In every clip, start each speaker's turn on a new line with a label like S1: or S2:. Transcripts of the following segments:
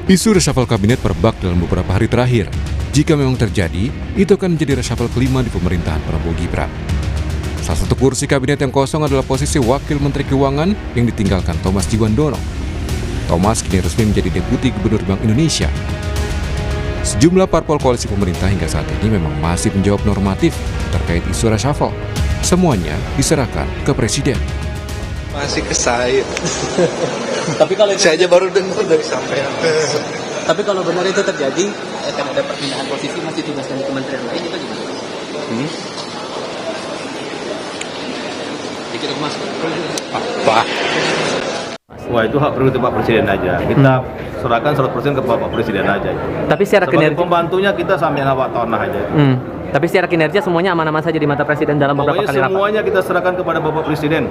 S1: Isu reshuffle kabinet merebak dalam beberapa hari terakhir. Jika memang terjadi, itu akan menjadi reshuffle kelima di pemerintahan Prabowo Gibran. Salah satu kursi kabinet yang kosong adalah posisi Wakil Menteri Keuangan yang ditinggalkan Thomas Djiwandono. Thomas kini resmi menjadi Deputi Gubernur Bank Indonesia. Sejumlah parpol koalisi pemerintah hingga saat ini memang masih menjawab normatif terkait isu reshuffle. Semuanya diserahkan ke Presiden.
S2: Masih ke saya.
S3: Tapi kalau itu,
S2: Saya aja baru dengar dari sampean.
S3: tapi kalau benar itu terjadi, akan ada perpindahan posisi masih tugaskan di kementerian lain, itu gimana? Dikit Mas.
S2: Pak.
S4: Wah, itu hak prerogatif Pak Presiden aja. Kita serahkan 100% ke Bapak Presiden aja.
S5: Tapi secara
S4: Sebagai
S5: kinerja,
S4: pembantunya kita sambil awak tanah aja.
S5: tapi secara kinerja semuanya aman-aman saja di mata Presiden dalam beberapa
S4: Pokoknya
S5: kali rapat.
S4: semuanya kita serahkan kepada Bapak Presiden.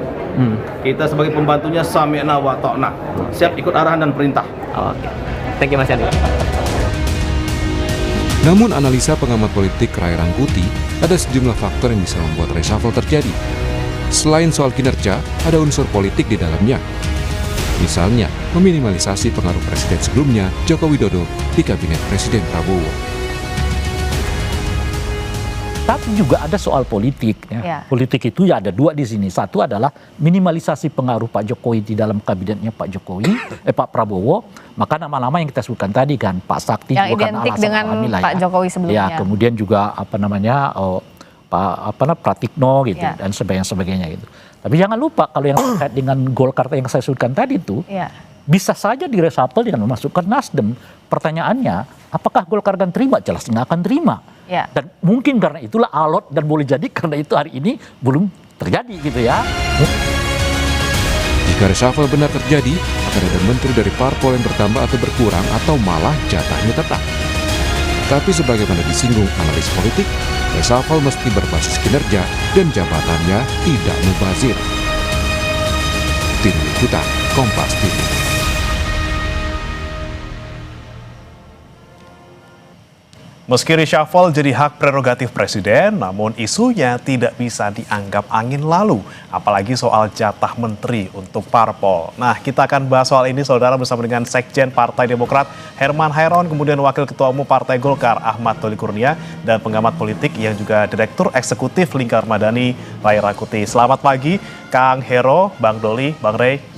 S4: Kita sebagai pembantunya sambil awak tanah. Siap ikut arahan dan perintah.
S5: Oke, thank you Mas Yani.
S1: Namun analisa pengamat politik Ray Rangkuti, ada sejumlah faktor yang bisa membuat reshuffle terjadi. Selain soal kinerja, ada unsur politik di dalamnya. Misalnya, meminimalisasi pengaruh presiden sebelumnya, Joko Widodo, di kabinet Presiden Prabowo.
S6: Tapi juga ada soal politik. Ya. Politik itu ya ada dua di sini. Satu adalah minimalisasi pengaruh Pak Jokowi di dalam kabinetnya Pak Prabowo. Maka nama-nama yang kita sebutkan tadi kan, Pak Sakti
S7: yang
S6: bukan
S7: identik
S6: alasan
S7: dengan
S6: alami lah
S7: Pak
S6: ya.
S7: Jokowi sebelumnya.
S6: Ya, kemudian juga Pak Pratikno gitu dan sebagainya gitu. Tapi jangan lupa kalau yang terkait dengan Golkar yang saya sebutkan tadi itu bisa saja direshuffle dengan memasukkan Nasdem. Pertanyaannya, apakah Golkar akan terima? Jelas nggak akan terima. Dan mungkin karena itulah alot dan boleh jadi karena itu hari ini belum terjadi gitu ya.
S1: Jika reshuffle benar terjadi, akan ada menteri dari parpol yang bertambah atau berkurang atau malah jatahnya tetap. Tapi sebagaimana disinggung analis politik, reshuffle mesti berbasis kinerja dan jabatannya tidak mubazir. Tim Liputan Kompas TV.
S8: Meski reshuffle jadi hak prerogatif Presiden, namun isunya tidak bisa dianggap angin lalu, apalagi soal jatah menteri untuk parpol. Nah, kita akan bahas soal ini, saudara, bersama dengan Sekjen Partai Demokrat Herman Hairon, kemudian Wakil Ketua Umum Partai Golkar Ahmad Doli Kurnia, dan pengamat politik yang juga Direktur Eksekutif Lingkar Madani Ray Rangkuti. Selamat pagi, Kang Hero, Bang Doli, Bang Ray.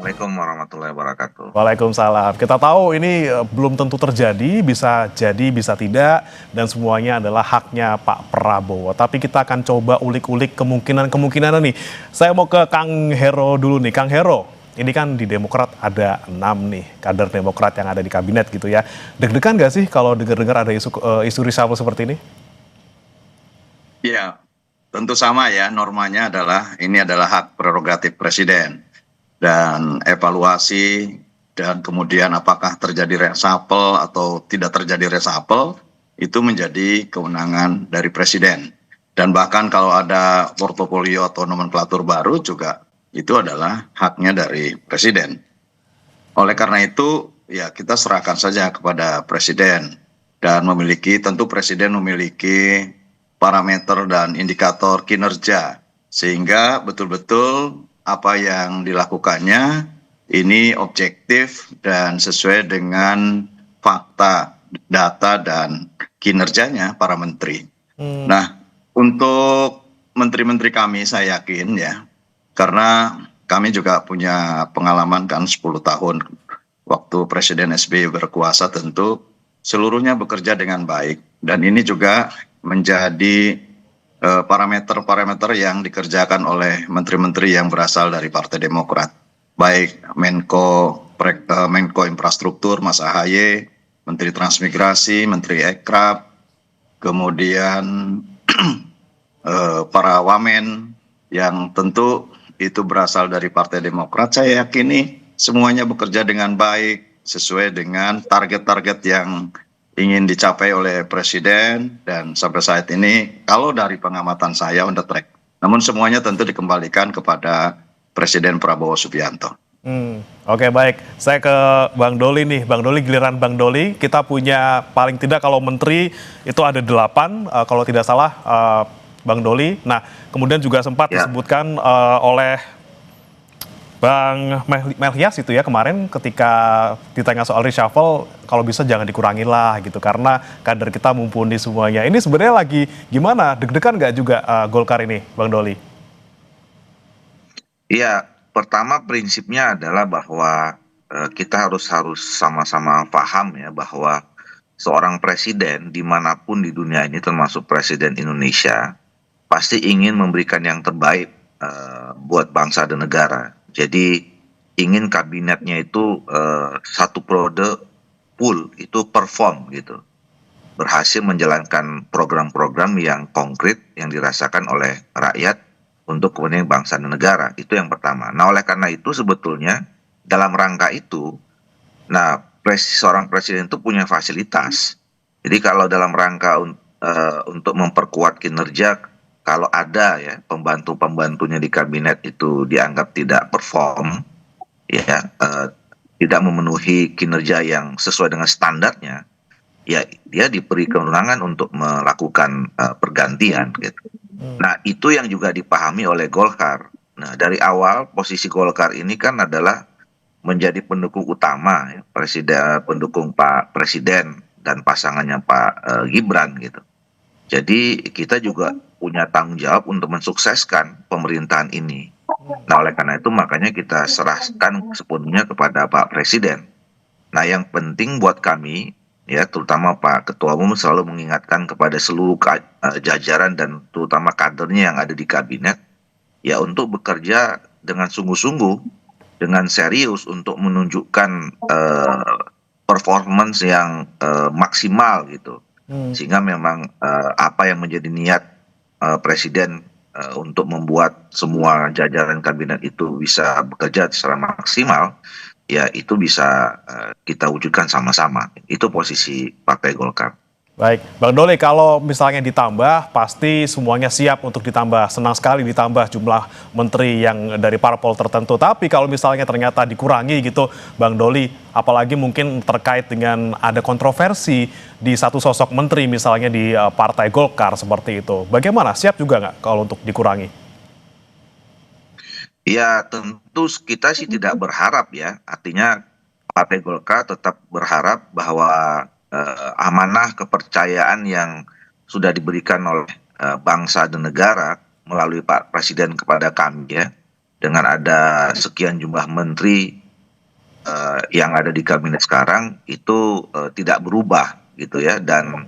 S9: Assalamualaikum warahmatullahi wabarakatuh.
S8: Waalaikumsalam. Kita tahu ini belum tentu terjadi, bisa jadi, bisa tidak, dan semuanya adalah haknya Pak Prabowo. Tapi kita akan coba ulik-ulik kemungkinan-kemungkinan nih. Saya mau ke Kang Hero dulu nih. Kang Hero, ini kan di Demokrat ada 6 nih kader Demokrat yang ada di kabinet gitu ya. Deg-degan gak sih kalau dengar-dengar ada isu reshuffle seperti ini?
S9: Ya, tentu sama ya. Normanya adalah ini adalah hak prerogatif Presiden. Dan evaluasi dan kemudian apakah terjadi reshuffle atau tidak terjadi reshuffle itu menjadi kewenangan dari Presiden. Dan bahkan kalau ada portofolio atau nomenklatur baru juga itu adalah haknya dari Presiden. Oleh karena itu ya kita serahkan saja kepada Presiden dan tentu Presiden memiliki parameter dan indikator kinerja sehingga betul-betul apa yang dilakukannya ini objektif dan sesuai dengan fakta, data, dan kinerjanya para menteri. Nah, untuk menteri-menteri kami saya yakin ya, karena kami juga punya pengalaman kan 10 tahun waktu Presiden SBY berkuasa tentu seluruhnya bekerja dengan baik. Dan ini juga menjadi parameter-parameter yang dikerjakan oleh menteri-menteri yang berasal dari Partai Demokrat. Baik Menko Infrastruktur Mas AHY, Menteri Transmigrasi, Menteri Ekrab, kemudian para wamen yang tentu itu berasal dari Partai Demokrat. Saya yakini semuanya bekerja dengan baik sesuai dengan target-target yang ingin dicapai oleh Presiden dan sampai saat ini kalau dari pengamatan saya on the track. Namun semuanya tentu dikembalikan kepada Presiden Prabowo Subianto.
S8: Oke, baik. Saya ke Bang Doli nih. Bang Doli, giliran Bang Doli. Kita punya paling tidak kalau menteri itu ada 8, kalau tidak salah Bang Doli. Nah, kemudian juga sempat disebutkan oleh Bang Melhias itu ya kemarin ketika ditanya soal reshuffle, kalau bisa jangan dikurangi lah gitu karena kader kita mumpuni semuanya. Ini sebenarnya lagi gimana? Deg-degan nggak juga Golkar ini, Bang Doli?
S9: Iya, pertama prinsipnya adalah bahwa kita harus sama-sama paham ya bahwa seorang presiden dimanapun di dunia ini termasuk presiden Indonesia pasti ingin memberikan yang terbaik buat bangsa dan negara. Jadi ingin kabinetnya itu satu periode full itu perform gitu, berhasil menjalankan program-program yang konkret yang dirasakan oleh rakyat untuk kepentingan bangsa dan negara. Itu yang pertama. Nah, oleh karena itu sebetulnya dalam rangka itu, nah seorang presiden itu punya fasilitas. Jadi kalau dalam rangka untuk memperkuat kinerja, kalau ada ya pembantu-pembantunya di kabinet itu dianggap tidak perform, ya tidak memenuhi kinerja yang sesuai dengan standarnya, ya dia diberi kewenangan untuk melakukan pergantian gitu. Nah, itu yang juga dipahami oleh Golkar. Nah, dari awal posisi Golkar ini kan adalah menjadi pendukung utama ya, pendukung Pak Presiden dan pasangannya Pak Gibran gitu. Jadi kita juga punya tanggung jawab untuk mensukseskan pemerintahan ini. Nah, oleh karena itu makanya kita serahkan sepenuhnya kepada Pak Presiden. Nah, yang penting buat kami ya, terutama Pak Ketua Umum selalu mengingatkan kepada seluruh jajaran dan terutama kadernya yang ada di kabinet ya untuk bekerja dengan sungguh-sungguh, dengan serius untuk menunjukkan performance yang maksimal gitu. Sehingga memang apa yang menjadi niat Presiden untuk membuat semua jajaran kabinet itu bisa bekerja secara maksimal, ya itu bisa kita wujudkan sama-sama. Itu posisi Partai Golkar.
S8: Baik, Bang Doli, kalau misalnya ditambah, pasti semuanya siap untuk ditambah. Senang sekali ditambah jumlah menteri yang dari parpol tertentu. Tapi kalau misalnya ternyata dikurangi gitu, Bang Doli, apalagi mungkin terkait dengan ada kontroversi di satu sosok menteri misalnya di Partai Golkar seperti itu. Bagaimana? Siap juga nggak kalau untuk dikurangi?
S9: Ya tentu kita sih tidak berharap ya. Artinya Partai Golkar tetap berharap bahwa amanah kepercayaan yang sudah diberikan oleh bangsa dan negara melalui Pak Presiden kepada kami ya, dengan ada sekian jumlah menteri yang ada di kabinet sekarang itu tidak berubah gitu ya, dan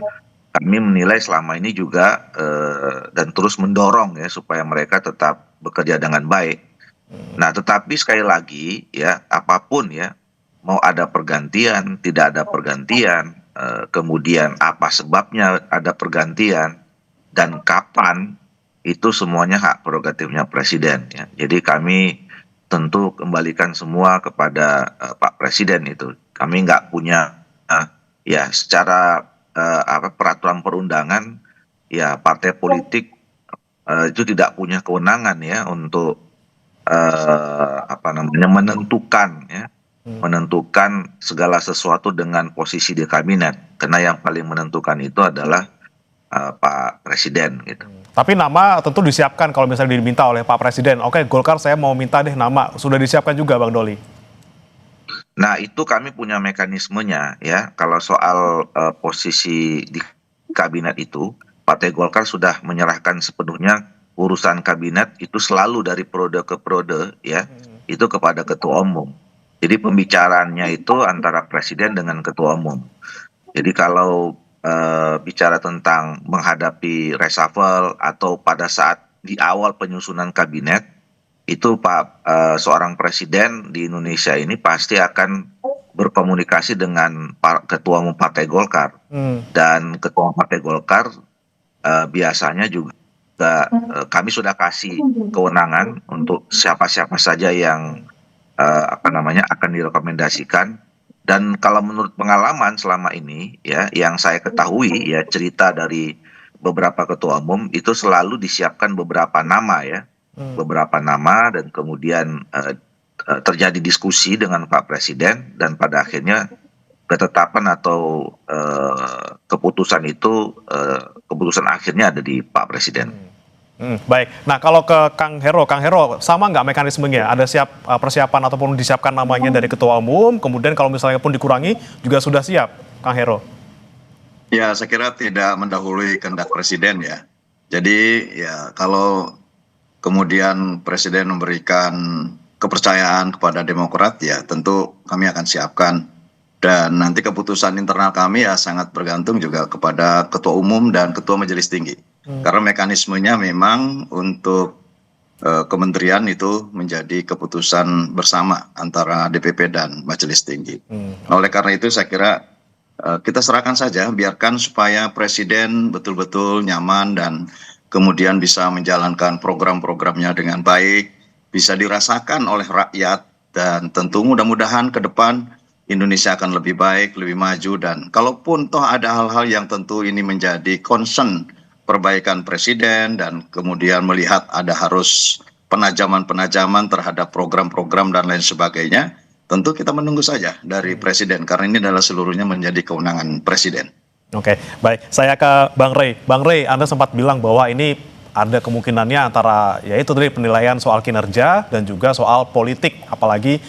S9: kami menilai selama ini juga dan terus mendorong ya supaya mereka tetap bekerja dengan baik. Nah, tetapi sekali lagi ya, apapun ya, mau ada pergantian, tidak ada pergantian, kemudian apa sebabnya ada pergantian dan kapan, itu semuanya hak prerogatifnya Presiden ya. Jadi kami tentu kembalikan semua kepada Pak Presiden itu. Kami nggak punya ya secara peraturan perundangan ya, partai politik itu tidak punya kewenangan ya untuk menentukan segala sesuatu dengan posisi di kabinet, karena yang paling menentukan itu adalah Pak Presiden gitu.
S8: Tapi nama tentu disiapkan kalau misalnya diminta oleh Pak Presiden. Oke, Golkar saya mau minta deh nama, sudah disiapkan juga Bang Doli?
S9: Nah, itu kami punya mekanismenya ya. Kalau soal posisi di kabinet itu, Partai Golkar sudah menyerahkan sepenuhnya urusan kabinet itu selalu dari periode ke periode ya, itu kepada Ketua Umum. Jadi pembicaraannya itu antara Presiden dengan Ketua Umum. Jadi kalau bicara tentang menghadapi reshuffle atau pada saat di awal penyusunan kabinet, itu seorang presiden di Indonesia ini pasti akan berkomunikasi dengan Ketua Umum Partai Golkar. Dan Ketua Umum Partai Golkar biasanya juga kami sudah kasih kewenangan untuk siapa-siapa saja yang akan direkomendasikan. Dan kalau menurut pengalaman selama ini ya, yang saya ketahui ya, cerita dari beberapa ketua umum itu selalu disiapkan beberapa nama ya, beberapa nama, dan kemudian terjadi diskusi dengan Pak Presiden, dan pada akhirnya ketetapan atau keputusan itu keputusan akhirnya ada di Pak Presiden.
S8: Baik. Nah, kalau ke Kang Hero sama nggak mekanismenya? Ada persiapan ataupun disiapkan namanya dari Ketua Umum, kemudian kalau misalnya pun dikurangi juga sudah siap, Kang Hero?
S9: Ya, saya kira tidak mendahului kehendak Presiden ya. Jadi ya kalau kemudian Presiden memberikan kepercayaan kepada Demokrat ya tentu kami akan siapkan. Dan nanti keputusan internal kami ya sangat bergantung juga kepada Ketua Umum dan Ketua Majelis Tinggi. Karena mekanismenya memang untuk kementerian itu menjadi keputusan bersama antara DPP dan Majelis Tinggi. Oleh karena itu saya kira kita serahkan saja, biarkan supaya Presiden betul-betul nyaman dan kemudian bisa menjalankan program-programnya dengan baik, bisa dirasakan oleh rakyat, dan tentu mudah-mudahan ke depan Indonesia akan lebih baik, lebih maju, dan kalaupun toh ada hal-hal yang tentu ini menjadi concern perbaikan Presiden dan kemudian melihat ada harus penajaman-penajaman terhadap program-program dan lain sebagainya, tentu kita menunggu saja dari Presiden karena ini adalah seluruhnya menjadi kewenangan Presiden.
S8: Oke, baik. Saya ke Bang Rey. Bang Rey, Anda sempat bilang bahwa ini ada kemungkinannya antara yaitu tadi penilaian soal kinerja dan juga soal politik, apalagi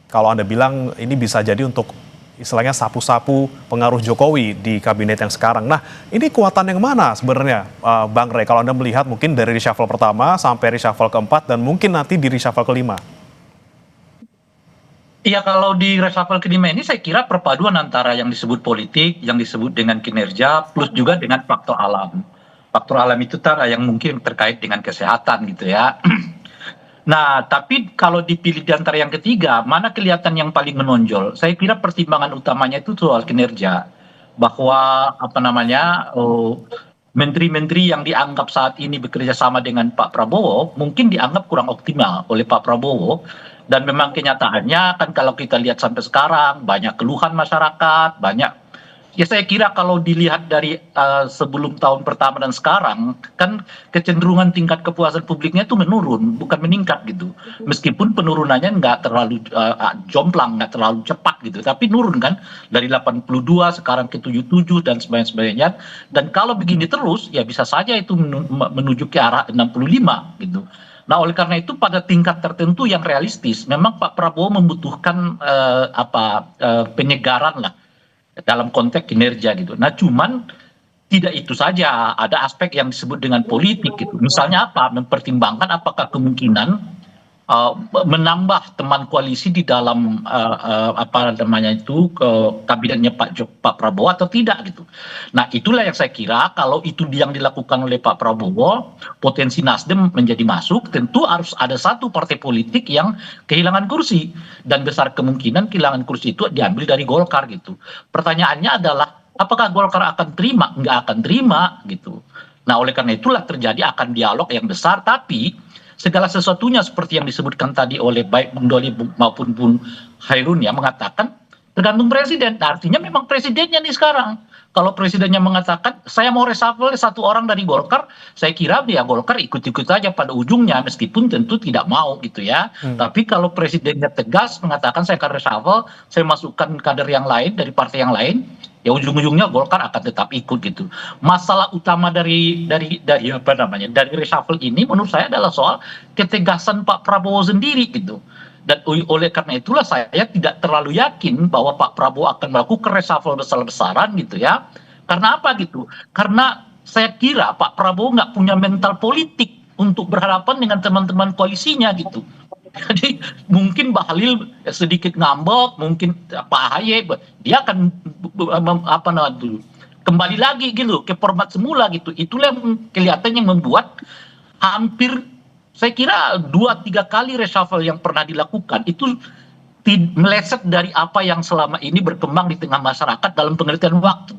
S8: kalau Anda bilang ini bisa jadi untuk istilahnya sapu-sapu pengaruh Jokowi di kabinet yang sekarang. Nah, ini kekuatan yang mana sebenarnya, Bang Rey? Kalau Anda melihat mungkin dari reshuffle pertama sampai reshuffle keempat dan mungkin nanti di reshuffle kelima.
S7: Iya, kalau di reshuffle kelima ini saya kira perpaduan antara yang disebut politik, yang disebut dengan kinerja, plus juga dengan faktor alam. Faktor alam itu yang mungkin terkait dengan kesehatan gitu ya. Nah, tapi kalau dipilih di antara yang ketiga, mana kelihatan yang paling menonjol? Saya kira pertimbangan utamanya itu soal kinerja. Bahwa menteri-menteri yang dianggap saat ini bekerja sama dengan Pak Prabowo mungkin dianggap kurang optimal oleh Pak Prabowo. Dan memang kenyataannya kan kalau kita lihat sampai sekarang banyak keluhan masyarakat, banyak. Ya saya kira kalau dilihat dari sebelum tahun pertama dan sekarang, kan kecenderungan tingkat kepuasan publiknya itu menurun, bukan meningkat gitu. Meskipun penurunannya nggak terlalu jomplang, nggak terlalu cepat gitu, tapi nurun kan dari 82 sekarang ke 77 dan sebagainya. Dan kalau begini terus, ya bisa saja itu menuju ke arah 65 gitu. Nah, oleh karena itu pada tingkat tertentu yang realistis, memang Pak Prabowo membutuhkan penyegaran lah dalam konteks kinerja gitu. Nah, cuman tidak itu saja, ada aspek yang disebut dengan politik gitu. Misalnya apa? Mempertimbangkan apakah kemungkinan menambah teman koalisi di dalam kabinetnya Pak Prabowo atau tidak gitu. Nah, itulah yang saya kira kalau itu yang dilakukan oleh Pak Prabowo, potensi Nasdem menjadi masuk, tentu harus ada satu partai politik yang kehilangan kursi dan besar kemungkinan kehilangan kursi itu diambil dari Golkar gitu. Pertanyaannya adalah apakah Golkar akan terima? Nggak akan terima gitu. Nah, oleh karena itulah terjadi akan dialog yang besar, tapi segala sesuatunya seperti yang disebutkan tadi oleh baik Bung Doli maupun Bung Hairun ya mengatakan tergantung presiden. Nah, artinya memang presidennya nih sekarang. Kalau presidennya mengatakan saya mau reshuffle satu orang dari Golkar, saya kira ya Golkar ikut-ikut saja pada ujungnya meskipun tentu tidak mau gitu ya. Tapi kalau presidennya tegas mengatakan saya akan reshuffle, saya masukkan kader yang lain dari partai yang lain, ya ujung-ujungnya Golkar akan tetap ikut gitu. Masalah utama dari reshuffle ini menurut saya adalah soal ketegasan Pak Prabowo sendiri gitu. Dan oleh karena itulah saya tidak terlalu yakin bahwa Pak Prabowo akan melakukan reshuffle besar-besaran gitu ya. Karena apa gitu? Karena saya kira Pak Prabowo nggak punya mental politik untuk berhadapan dengan teman-teman koalisinya gitu. Jadi mungkin Bahlil sedikit ngambek, mungkin Pak Ahy dia akan kembali lagi gitu ke format semula gitu. Itulah yang kelihatannya membuat hampir saya kira 2-3 kali reshuffle yang pernah dilakukan itu meleset dari apa yang selama ini berkembang di tengah masyarakat dalam pengertian waktu.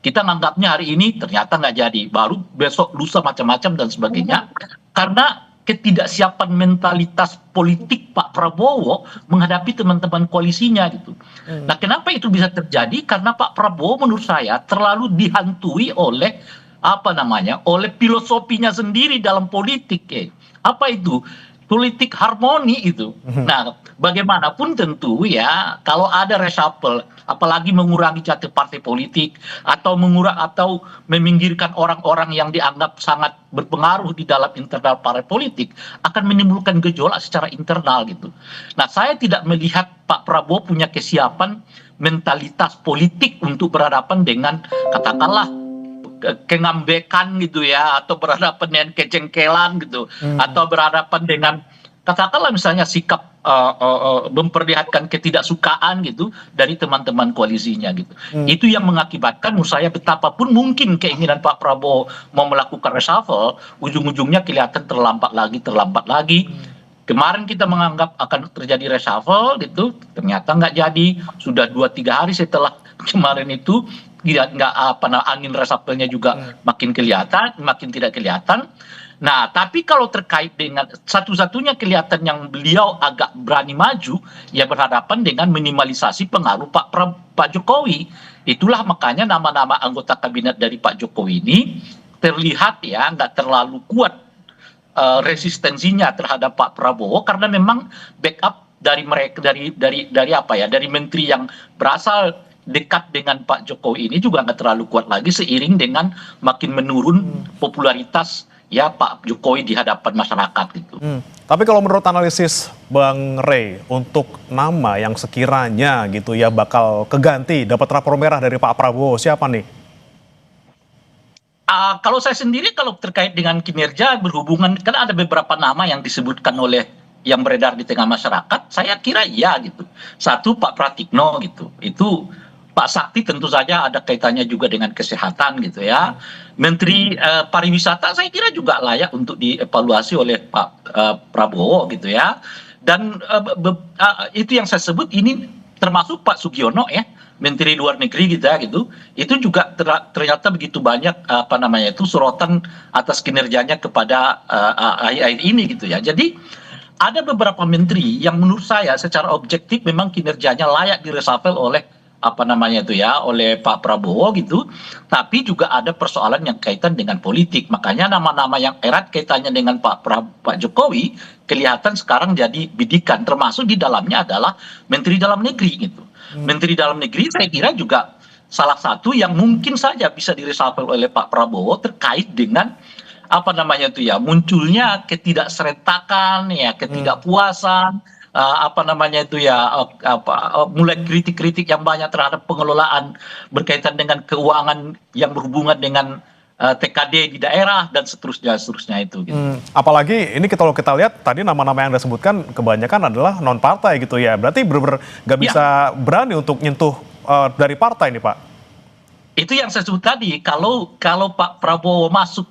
S7: Kita nganggapnya hari ini ternyata nggak jadi, baru besok lusa macam-macam dan sebagainya. Karena ketidaksiapan mentalitas politik Pak Prabowo menghadapi teman-teman koalisinya gitu. Nah, kenapa itu bisa terjadi? Karena Pak Prabowo menurut saya terlalu dihantui oleh oleh filosofinya sendiri dalam politik. Apa itu? politik harmoni itu. Nah, bagaimanapun tentu ya kalau ada reshuffle, apalagi mengurangi jatah partai politik atau atau meminggirkan orang-orang yang dianggap sangat berpengaruh di dalam internal partai politik, akan menimbulkan gejolak secara internal gitu. Nah, saya tidak melihat Pak Prabowo punya kesiapan mentalitas politik untuk berhadapan dengan katakanlah kengambekan gitu ya, atau berhadapan dengan kejengkelan gitu, atau berhadapan dengan katakanlah misalnya sikap memperlihatkan ketidaksukaan gitu dari teman-teman koalisinya gitu. Itu yang mengakibatkan menurut saya betapapun mungkin keinginan Pak Prabowo mau melakukan reshuffle, ujung-ujungnya kelihatan terlambat lagi. Kemarin kita menganggap akan terjadi reshuffle gitu, ternyata nggak jadi. Sudah 2-3 hari setelah kemarin itu angin reshuffle-nya juga makin tidak kelihatan. Nah, tapi kalau terkait dengan satu-satunya kelihatan yang beliau agak berani maju, ya berhadapan dengan minimalisasi pengaruh Pak Jokowi. Itulah makanya nama-nama anggota kabinet dari Pak Jokowi ini terlihat ya nggak terlalu kuat resistensinya terhadap Pak Prabowo, karena memang backup dari mereka dari menteri yang berasal dekat dengan Pak Jokowi ini juga nggak terlalu kuat lagi seiring dengan makin menurun popularitas ya Pak Jokowi di hadapan masyarakat gitu.
S8: Tapi kalau menurut analisis Bang Rey, untuk nama yang sekiranya gitu ya bakal keganti dapat rapor merah dari Pak Prabowo, siapa nih?
S7: Kalau saya sendiri kalau terkait dengan kinerja berhubungan, kan ada beberapa nama yang disebutkan oleh yang beredar di tengah masyarakat, saya kira iya gitu. Satu Pak Pratikno gitu, itu Pak Sakti tentu saja ada kaitannya juga dengan kesehatan gitu ya. Menteri pariwisata saya kira juga layak untuk dievaluasi oleh Pak Prabowo gitu ya. Dan itu yang saya sebut ini termasuk Pak Sugiono ya, Menteri Luar Negeri kita gitu, itu juga ternyata begitu banyak sorotan atas kinerjanya kepada akhir-akhir ini gitu ya. Jadi ada beberapa menteri yang menurut saya secara objektif memang kinerjanya layak direshuffle oleh oleh Pak Prabowo gitu, tapi juga ada persoalan yang kaitan dengan politik. Makanya nama-nama yang erat kaitannya dengan Pak Jokowi kelihatan sekarang jadi bidikan, termasuk di dalamnya adalah Menteri Dalam Negeri gitu. Menteri Dalam Negeri saya kira juga salah satu yang mungkin saja bisa direshuffle oleh Pak Prabowo terkait dengan munculnya ketidakserentakan ya, ketidakpuasan, mulai kritik-kritik yang banyak terhadap pengelolaan berkaitan dengan keuangan yang berhubungan dengan TKD di daerah dan seterusnya itu. Gitu.
S8: Apalagi ini kalau kita lihat tadi nama-nama yang Anda sebutkan kebanyakan adalah non partai gitu ya. Berarti benar-benar nggak bisa berani untuk nyentuh dari partai nih Pak.
S7: Itu yang saya sebut tadi. Kalau Pak Prabowo masuk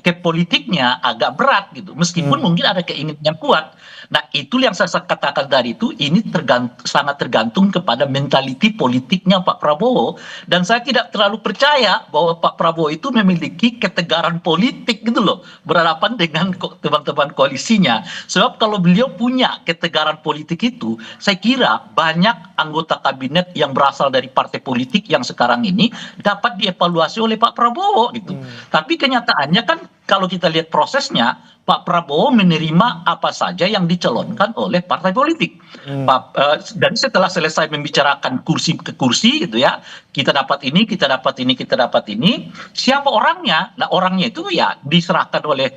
S7: ke politiknya agak berat gitu, meskipun mungkin ada keinginan yang kuat. Nah, itu yang saya katakan tadi itu, ini sangat tergantung kepada mentaliti politiknya Pak Prabowo, dan saya tidak terlalu percaya bahwa Pak Prabowo itu memiliki ketegaran politik gitu loh, berhadapan dengan teman-teman koalisinya. Sebab kalau beliau punya ketegaran politik itu, saya kira banyak anggota kabinet yang berasal dari partai politik yang sekarang ini dapat dievaluasi oleh Pak Prabowo gitu. Tapi kenyataannya kan kalau kita lihat prosesnya, Pak Prabowo menerima apa saja yang dicalonkan oleh partai politik. Dan setelah selesai membicarakan kursi ke kursi gitu ya, kita dapat ini, kita dapat ini, kita dapat ini. Siapa orangnya? Nah, orangnya itu ya diserahkan oleh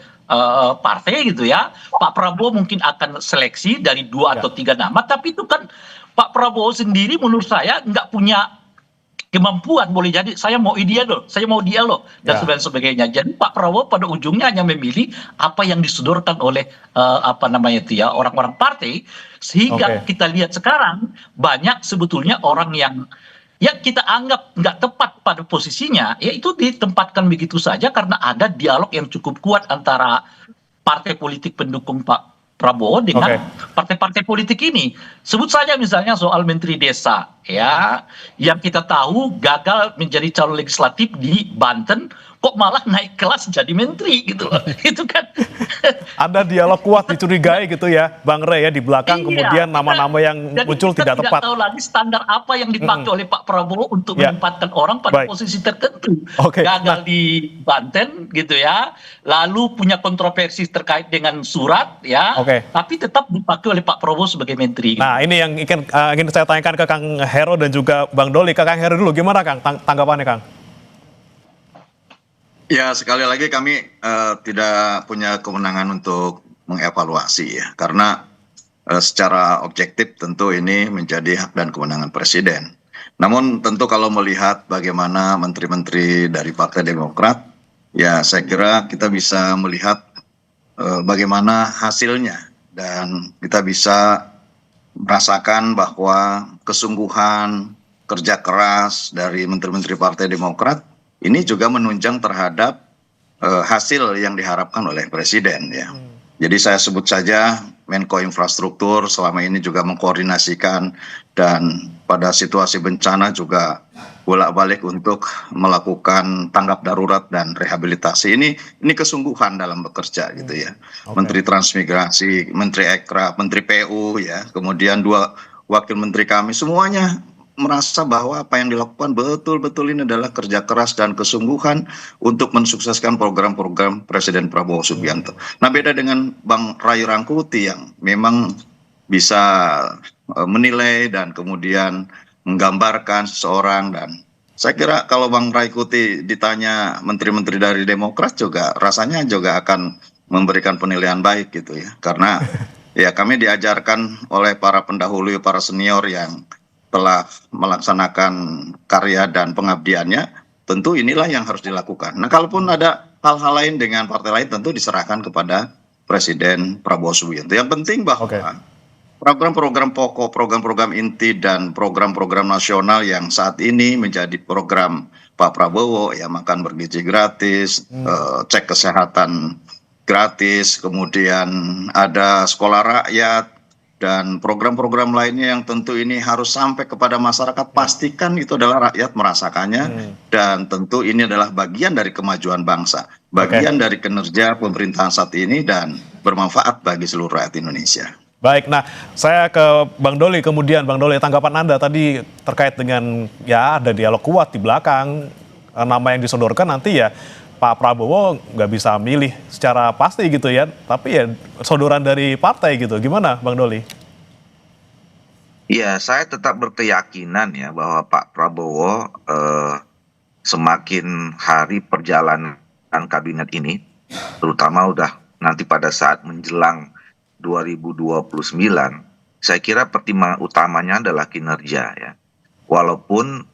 S7: partai gitu ya. Pak Prabowo mungkin akan seleksi dari 2 atau 3 nama, tapi itu kan Pak Prabowo sendiri menurut saya nggak punya kemampuan, boleh jadi saya mau dia loh, dan sebagainya. Jadi Pak Prabowo pada ujungnya hanya memilih apa yang disodorkan oleh orang-orang partai, sehingga kita lihat sekarang banyak sebetulnya orang yang kita anggap nggak tepat pada posisinya, ya itu ditempatkan begitu saja karena ada dialog yang cukup kuat antara partai politik pendukung Pak Prabowo dengan partai-partai politik ini. Sebut saja misalnya soal Menteri Desa ya, yang kita tahu gagal menjadi calon legislatif di Banten, kok malah naik kelas jadi menteri gitu loh. Itu kan
S8: Ada dialog kuat dicurigai gitu ya, Bang Rey ya, di belakang kemudian nama-nama yang
S7: Jadi
S8: muncul
S7: kita
S8: tidak tepat.
S7: tahu lagi standar apa yang dipakai oleh Pak Prabowo untuk
S8: Ya.
S7: menempatkan orang pada
S8: Baik.
S7: posisi tertentu.
S8: Oke,
S7: Gagal di Banten gitu ya, lalu punya kontroversi terkait dengan surat ya,
S8: Oke.
S7: tapi tetap dipakai oleh Pak Prabowo sebagai menteri.
S8: Nah, ini yang ingin saya tanyakan ke Kang Hero dan juga Bang Doli. Ke Kang Hero dulu, gimana Kang tanggapannya Kang?
S9: Ya, sekali lagi kami tidak punya kewenangan untuk mengevaluasi ya, karena secara objektif tentu ini menjadi hak dan kewenangan Presiden. Namun tentu kalau melihat bagaimana menteri-menteri dari Partai Demokrat, ya saya kira kita bisa melihat bagaimana hasilnya dan kita bisa merasakan bahwa kesungguhan kerja keras dari menteri-menteri Partai Demokrat ini juga menunjang terhadap hasil yang diharapkan oleh Presiden ya. Jadi saya sebut saja Menko Infrastruktur selama ini juga mengkoordinasikan dan pada situasi bencana juga bolak-balik untuk melakukan tanggap darurat dan rehabilitasi. Ini kesungguhan dalam bekerja gitu ya. Menteri Transmigrasi, Menteri Ekraf, Menteri PU ya, kemudian 2 wakil menteri kami semuanya merasa bahwa apa yang dilakukan betul-betul ini adalah kerja keras dan kesungguhan untuk mensukseskan program-program Presiden Prabowo Subianto. Nah, beda dengan Bang Ray Rangkuti yang memang bisa menilai dan kemudian menggambarkan seseorang, dan saya kira kalau Bang Ray Rangkuti ditanya menteri-menteri dari Demokrat juga rasanya juga akan memberikan penilaian baik gitu ya. Karena ya kami diajarkan oleh para pendahulu, para senior yang telah melaksanakan karya dan pengabdiannya, tentu inilah yang harus dilakukan. Nah, kalaupun ada hal-hal lain dengan partai lain tentu diserahkan kepada Presiden Prabowo Subianto. Yang penting bahwa program-program pokok, program-program inti dan program-program nasional yang saat ini menjadi program Pak Prabowo ya, makan bergizi gratis, cek kesehatan gratis, kemudian ada sekolah rakyat, dan program-program lainnya yang tentu ini harus sampai kepada masyarakat, pastikan itu adalah rakyat merasakannya, dan tentu ini adalah bagian dari kemajuan bangsa, bagian dari kinerja pemerintahan saat ini dan bermanfaat bagi seluruh rakyat Indonesia.
S8: Baik, nah saya ke Bang Doli kemudian. Bang Doli, tanggapan Anda tadi terkait dengan ya ada dialog kuat di belakang, nama yang disodorkan nanti ya Pak Prabowo nggak bisa milih secara pasti gitu ya, tapi ya sodoran dari partai gitu. Gimana Bang Doli?
S10: Ya, saya tetap berkeyakinan ya bahwa Pak Prabowo semakin hari perjalanan kabinet ini, terutama udah nanti pada saat menjelang 2029, saya kira pertimbangan utamanya adalah kinerja ya. Walaupun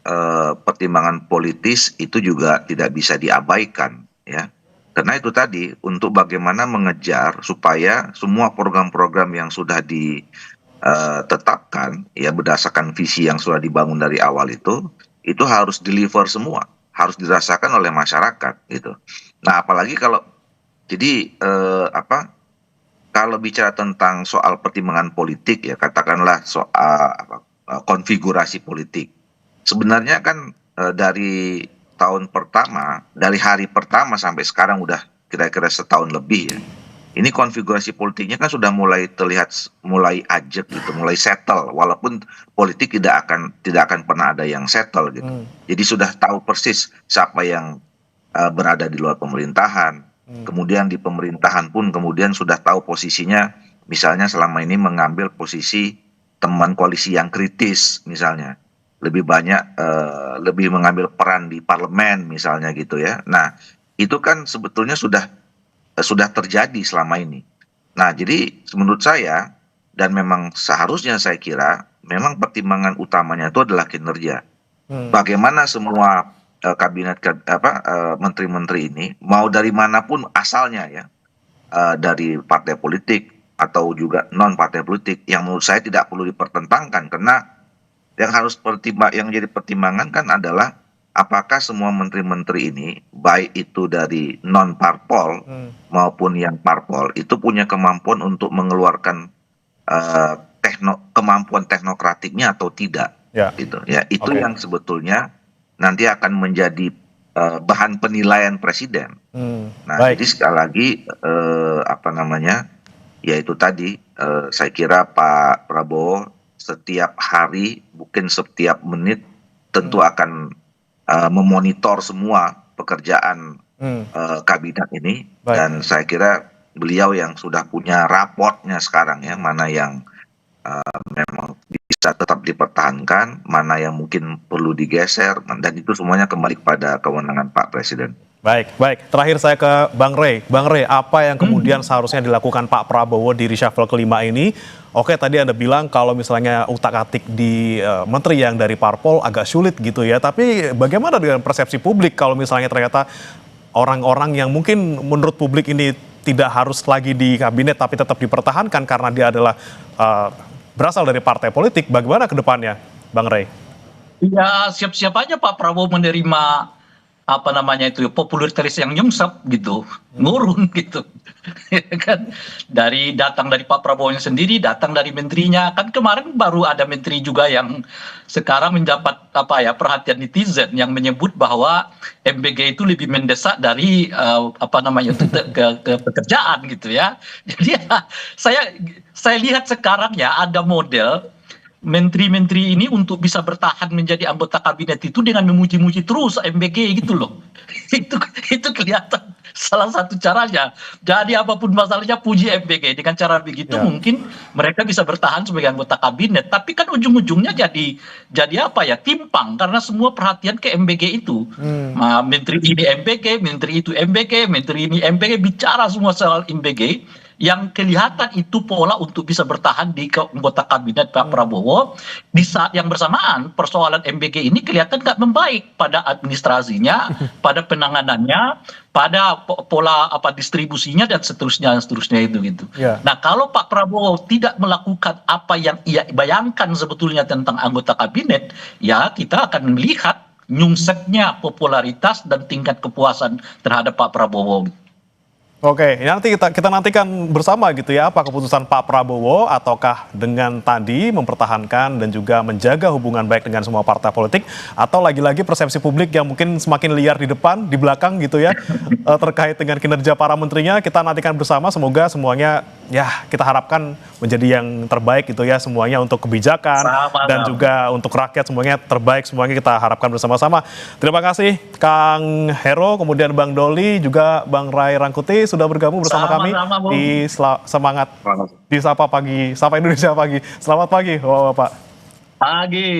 S10: pertimbangan politis itu juga tidak bisa diabaikan ya. Karena itu tadi untuk bagaimana mengejar supaya semua program-program yang sudah ditetapkan ya berdasarkan visi yang sudah dibangun dari awal itu harus deliver semua, harus dirasakan oleh masyarakat gitu. Nah, apalagi kalau jadi kalau bicara tentang soal pertimbangan politik ya, katakanlah soal konfigurasi politik. Sebenarnya kan dari tahun pertama, dari hari pertama sampai sekarang udah kira-kira setahun lebih ya. Ini konfigurasi politiknya kan sudah mulai terlihat mulai ajak gitu, mulai settle. Walaupun politik tidak akan pernah ada yang settle gitu. Jadi sudah tahu persis siapa yang berada di luar pemerintahan. Kemudian di pemerintahan pun kemudian sudah tahu posisinya, misalnya selama ini mengambil posisi teman koalisi yang kritis misalnya, lebih banyak lebih mengambil peran di parlemen misalnya gitu ya. Nah, itu kan sebetulnya sudah terjadi selama ini. Nah, jadi menurut saya dan memang seharusnya saya kira memang pertimbangan utamanya itu adalah kinerja. Bagaimana semua kabinet menteri-menteri ini mau dari manapun asalnya ya, dari partai politik atau juga non partai politik, yang menurut saya tidak perlu dipertentangkan, karena yang harus yang jadi pertimbangan kan adalah apakah semua menteri-menteri ini baik itu dari non parpol maupun yang parpol itu punya kemampuan untuk mengeluarkan kemampuan teknokratiknya atau tidak gitu ya. Itu yang sebetulnya nanti akan menjadi bahan penilaian presiden. Nah,
S8: baik.
S10: jadi sekali lagi yaitu tadi saya kira Pak Prabowo setiap hari, mungkin setiap menit tentu akan memonitor semua pekerjaan kabinet ini.
S8: Baik.
S10: Dan saya kira beliau yang sudah punya raportnya sekarang ya, mana yang memang bisa tetap dipertahankan, mana yang mungkin perlu digeser, dan itu semuanya kembali kepada kewenangan Pak Presiden.
S8: Baik, baik. Terakhir saya ke Bang Rey. Bang Rey, apa yang kemudian seharusnya dilakukan Pak Prabowo di reshuffle kelima ini? Oke, tadi Anda bilang kalau misalnya utak-atik di menteri yang dari parpol agak sulit gitu ya. Tapi bagaimana dengan persepsi publik kalau misalnya ternyata orang-orang yang mungkin menurut publik ini tidak harus lagi di kabinet tapi tetap dipertahankan karena dia adalah berasal dari partai politik. Bagaimana ke depannya, Bang Rey?
S7: Ya, siap-siap aja Pak Prabowo menerima popularitas yang nyungsep gitu, ngurung gitu. Kan datang dari Pak Prabowo sendiri, datang dari menterinya. Kan kemarin baru ada menteri juga yang sekarang mendapat perhatian netizen yang menyebut bahwa MBG itu lebih mendesak dari ke pekerjaan gitu ya. Jadi saya lihat sekarang ya ada model menteri-menteri ini untuk bisa bertahan menjadi anggota kabinet itu dengan memuji-muji terus MBG gitu loh. Itu kelihatan salah satu caranya. Jadi apapun masalahnya puji MBG. Dengan cara begitu mungkin mereka bisa bertahan sebagai anggota kabinet. Tapi kan ujung-ujungnya jadi timpang karena semua perhatian ke MBG itu. Nah, menteri ini MBG, menteri itu MBG, menteri ini MBG, bicara semua soal MBG. Yang kelihatan itu pola untuk bisa bertahan di anggota kabinet Pak Prabowo. Di saat yang bersamaan persoalan MBG ini kelihatan gak membaik pada administrasinya, pada penanganannya, pada pola distribusinya dan seterusnya itu gitu. Nah, kalau Pak Prabowo tidak melakukan apa yang ia bayangkan sebetulnya tentang anggota kabinet, ya kita akan melihat nyungseknya popularitas dan tingkat kepuasan terhadap Pak Prabowo.
S8: Oke, nanti kita nantikan bersama gitu ya, apa keputusan Pak Prabowo, ataukah dengan tadi mempertahankan dan juga menjaga hubungan baik dengan semua partai politik, atau lagi-lagi persepsi publik yang mungkin semakin liar di depan, di belakang gitu ya, terkait dengan kinerja para menterinya. Kita nantikan bersama, semoga semuanya ya kita harapkan menjadi yang terbaik gitu ya, semuanya untuk kebijakan dan juga untuk rakyat, semuanya terbaik, semuanya kita harapkan bersama-sama. Terima kasih Kang Hero, kemudian Bang Doli, juga Bang Ray Rangkuti sudah bergabung bersama kami di Semangat di Sapa Pagi, Sapa Indonesia Pagi. Selamat pagi, Bapak.
S7: Pagi.